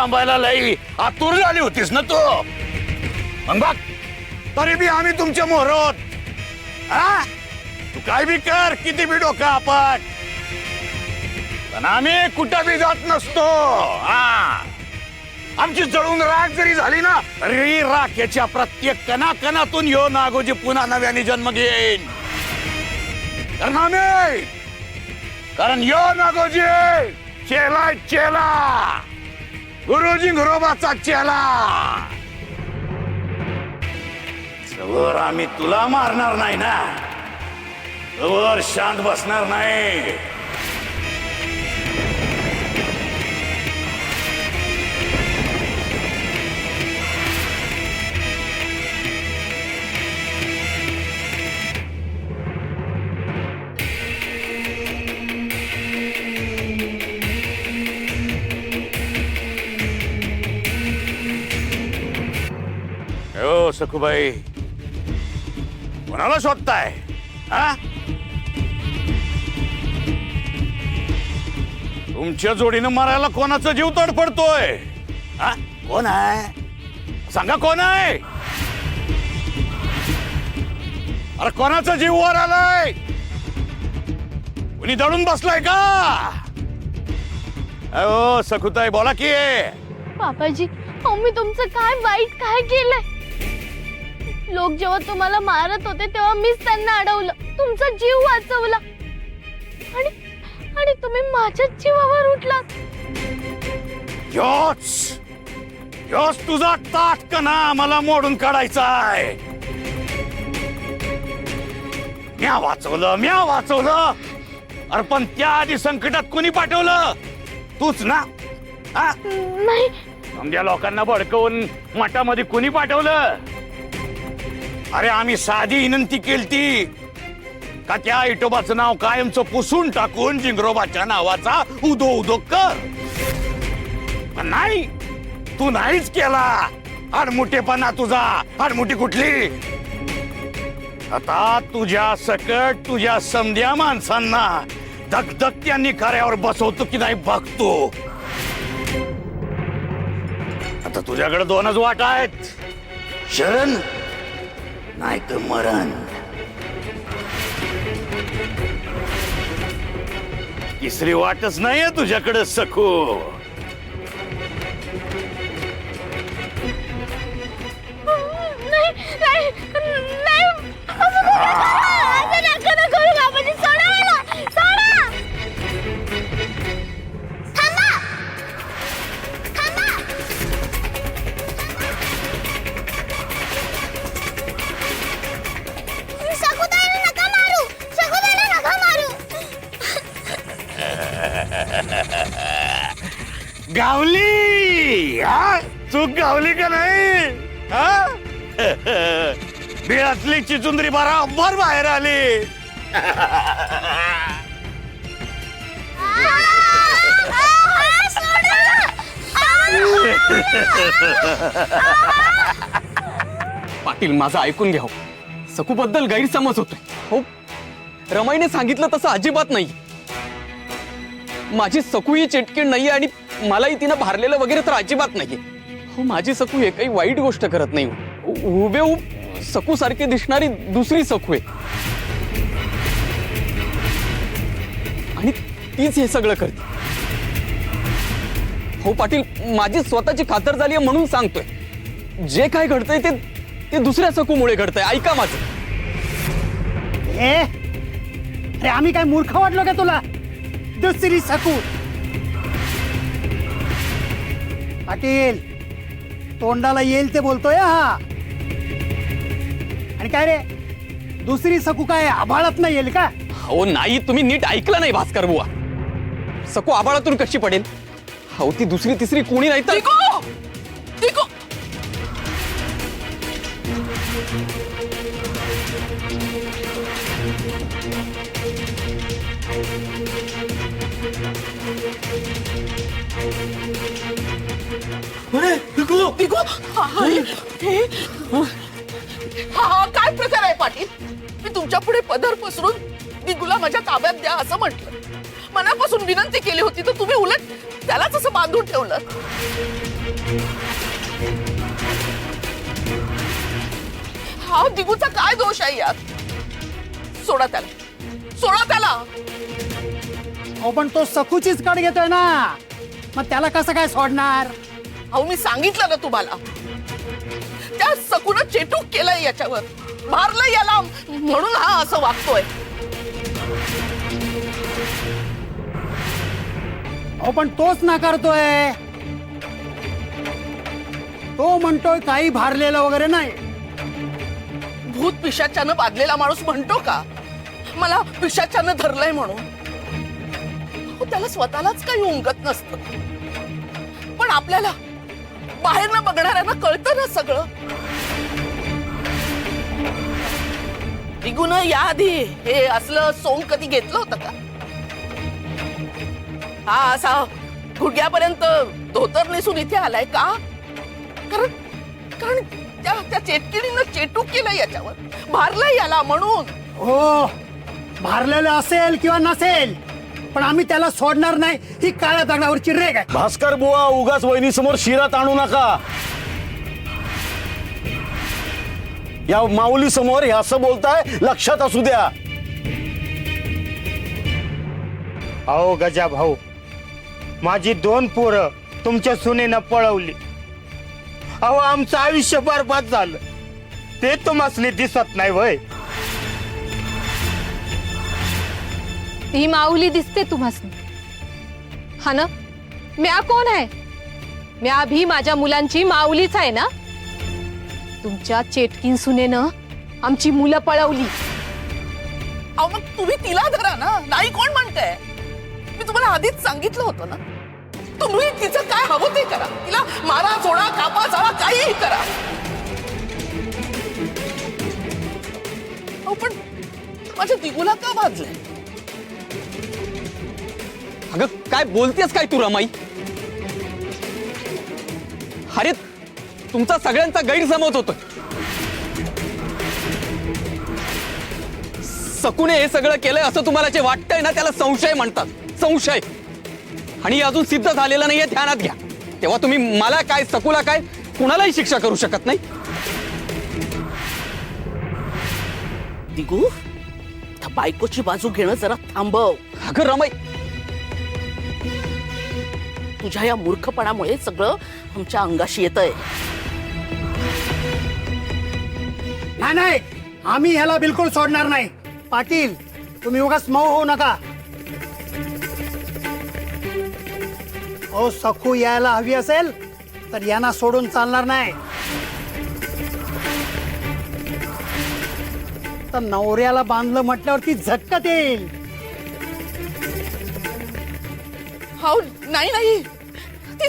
थांबायला लई आतुर झाली होतीस ना तू. मग बघ तरी बी आम्ही तुमच्या मोहरोत. हा तू काय बी कर, किती बी डोकं आपट, पण आम्ही कुठं बी जात नसतो. हा आमची जळून राख जरी झाली ना तरी राखेच्या प्रत्येक कणाकणातून यो नागोजी पुन्हा नव्याने जन्म घेईन. कारण यो नागोजी चेला चेला, गुरुजी घरोबाचा चेला. जवळ आम्ही तुला मारणार नाही ना, जवळ शांत बसणार नाही. हो सखूबाई, कोणाला शोधताय? हा तुमच्या जोडीनं मारायला कोणाचा जीव तडफडतोय? हा कोण आहे सांगा, कोण आहे? अरे कोणाचा जीव वर आलाय? कुणी दडून बसलाय का? अहो सखुताई बोला की. बाबाजी, मी तुमचं काय वाईट काय केलंय? लोक जेव्हा तुम्हाला मारत होते तेव्हा मीच त्यांना अडवलं, तुमचा जीव वाचवला आणि तुम्ही माझ्याच जीवावर उठलात. योच तुझा ताटकणा मला मोडून काढायचा आहे. म्या वाचवलं. अरे पण त्या आधी संकटात कोणी पाठवलं? तूच ना. हा नाही, आमच्या लोकांना भडकवून मठामध्ये कोणी पाठवलं? अरे आम्ही साधी विनंती केलती का त्या इटोबाचं नाव कायमचं पुसून टाकून जिंगरोबाच्या नावाचा उदो कर. पण नाही, तू नाहीच केला. आडमुठेपणा तुझा. आडमुठी कुठली? आता तुझ्या सकट तुझ्या समध्या माणसांना धकधकत्या निखाऱ्यावर बसवतो की नाही बघतो. आता तुझ्याकडे दोनच वाट आहेत, शरण नाही तर मरण. तिसरी वाटच नाहीये तुझ्याकडे सखू. गावली. चूक गावली का नाही? बिळातली चिचुंदरी बरोबर बाहेर आली. पाटील, माझं ऐकून घ्या. सकू बद्दल गैरसमज होतोय. हो, रमाईने सांगितलं तसं अजिबात नाही. माझी सकू ही चिटकीण नाहीये आणि मलाही तिनं भारलेलं वगैरे तर अजिबात नाहीये. हो, माझी सकू हे काही वाईट गोष्ट करत नाही. हुबेहूब सकू सारखी दिसणारी दुसरी सकू आहे आणि तीच हे सगळं करते. हो पाटील, माझी स्वतःची खातर झाली आहे म्हणून सांगतोय. जे काय घडतंय ते दुसऱ्या सकूमुळे घडतंय. ऐका माझं. अरे आम्ही काय मूर्ख वाटलो का तुला? दुसरी सकू. पाटील, तोंडाला येईल ते बोलतोय हा. आणि काय रे, दुसरी सकू काय आभाळात नाही येईल का? हो नाही, तुम्ही नीट ऐकलं नाही भास्कर बुवा. सकू आभाळातून कशी पडेल? हो, ती दुसरी तिसरी कोणी नाही तर हा काय प्रकार आहे पाटील? मी तुमच्या पुढे पदर पसरून निगुला माझ्या ताब्यात द्या असं म्हटलं. मनापासून विनंती केली होती तर तुम्ही उलट त्यालाच असं बांधून ठेवलं. हा दिगूचा काय दोष आहे यात? सोडा त्याला. अहो पण तो सकूचीच कड घेतोय ना, मग त्याला कसं काय सोडणार? अहो मी सांगितलं ना तुम्हाला, त्या सकून चेटूक केलंय याच्यावर, मारलं याला, म्हणून हा असं वागतोय. अहो पण तोच नाकारतोय. तो म्हणतोय काही भारलेलं वगैरे नाही. भूत पिशाच्यानं बांधलेला माणूस म्हणतो का मला पिशाच्यानं धरलंय म्हणून? अहो, त्याला स्वतःलाच काही उमगत नसतं, पण आपल्याला बाहेरनं बघणाऱ्यांना कळतं ना सगळं. निघून याआधी हे असलं सोंग कधी घेतलं होतं का? हा असा गुडघ्यापर्यंत धोतर नेसून इथे आलाय का? कारण त्या चेटकिडीनं चेटूक केलं याच्यावर, मारलंय याला म्हणून. हो, भारलेलं असेल किंवा नसेल, पण आम्ही त्याला सोडणार नाही, ही काळ्या दगडावरची रेग आहे. भास्कर बुवा, उगाच वहिनी समोर शिरात आणू नका. या माऊली समोर हे असं बोलताय, लक्षात असू द्या. अहो गजा भाऊ, माझी 2 पोरं तुमच्या सुनेनं पळवली. अहो आमचं आयुष्य बरबाद झालं, ते तुम्हाला दिसत नाही वय. ही माऊली दिसते तुम्हाला, हा ना? म्या कोण आहे? म्या भी माझ्या मुलांची माऊलीच आहे ना. तुमच्या चेटकीन सुनेनं आमची मुलं पळवली. अहो मग तुम्ही तिला धरा ना, नाही कोण म्हणतंय? मी तुम्हाला आधीच सांगितलं होतं ना, तुम्ही तिचं काय हवं ते करा. तिला मारा, झोडा, कापा, जाळा, काहीही करा. अहो पण माझ्या दिगूला का बांधलंय? अगं काय बोलतेस काय तू रमाई? अरे तुमचा सगळ्यांचा गैरसमज होतोय. सकूने हे सगळं केलंय असं तुम्हाला जे वाटतंय ना, त्याला संशय म्हणतात. संशय. आणि अजून सिद्ध झालेलं नाहीये, ध्यानात घ्या. तेव्हा तुम्ही मला काय, सकूला काय, कुणालाही शिक्षा करू शकत नाही. दिगू, त्या बायकोची बाजू घेणं जरा थांबव. अगं रमाई, तुझ्या या मूर्खपणामुळे सगळं आमच्या अंगाशी येतंय. नाही, आम्ही ह्याला बिलकुल सोडणार नाही. पाटील, तुम्ही उगाच मऊ होऊ नका. ओ सखू यायला हवी असेल तर यांना सोडून चालणार नाही. तर नवऱ्याला बांधलं म्हटल्यावरती झटकत येईल. हो नाही ती